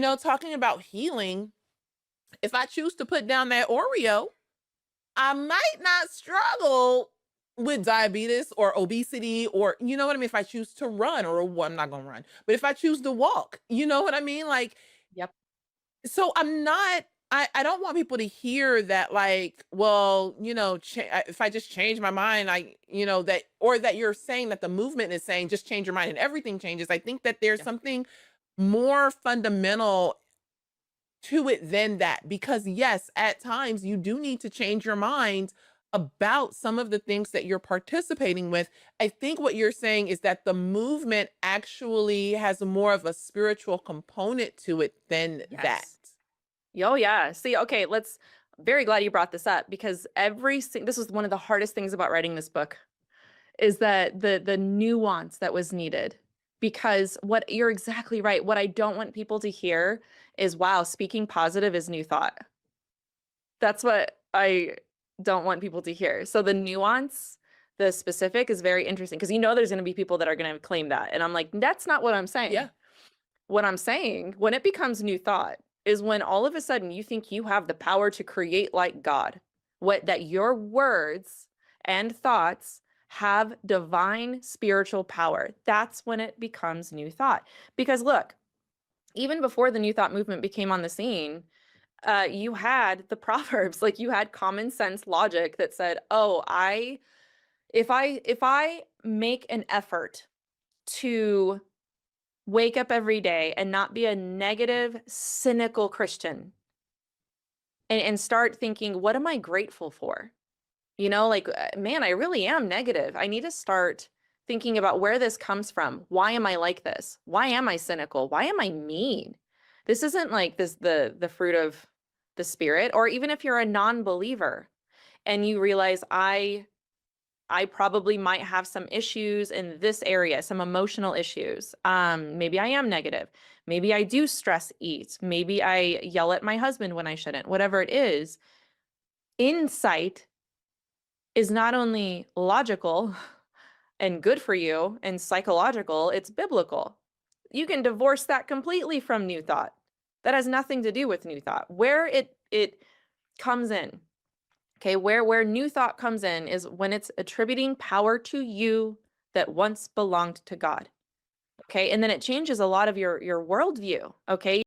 Talking about healing, if I choose to put down that Oreo, I might not struggle with diabetes or obesity, or you know what I mean? If I choose to run, or well, I'm not gonna run, but if I choose to walk, you know what I mean? Like, Yep. so I'm not, I don't want people to hear that, like, well, if I just change my mind, that, or that you're saying that the movement is saying just change your mind and everything changes. I think that there's Yeah. something more fundamental to it than that, because yes, at times you do need to change your mind about some of the things that you're participating with. I think what you're saying is that the movement actually has more of a spiritual component to it than that. Yes. Oh, yeah. See, okay, very glad you brought this up because this was one of the hardest things about writing this book is that the nuance that was needed. Because what you're exactly right. What I don't want people to hear is, wow, speaking positive is new thought. That's what I don't want people to hear. So the nuance, the specific is very interesting because there's going to be people that are going to claim that. And I'm like, that's not what I'm saying. Yeah. What I'm saying, when it becomes new thought, is when all of a sudden you think you have the power to create like God, that your words and thoughts have divine spiritual power. That's when it becomes new thought. Because look, even before the new thought movement became on the scene, you had the proverbs, like you had common sense logic that said, "Oh, if I make an effort to wake up every day and not be a negative, cynical Christian and start thinking, what am I grateful for? Like, man, I really am negative. I need to start thinking about where this comes from. Why am I like this? Why am I cynical? Why am I mean? This isn't like the fruit of the spirit. Or even if you're a non-believer and you realize I probably might have some issues in this area, some emotional issues. Maybe I am negative. Maybe I do stress eat. Maybe I yell at my husband when I shouldn't. Whatever it is, insight is not only logical and good for you and psychological, it's biblical. You can divorce that completely from new thought. That has nothing to do with new thought. Where it comes in, okay, where new thought comes in is when it's attributing power to you that once belonged to God. Okay, and then it changes a lot of your worldview. Okay,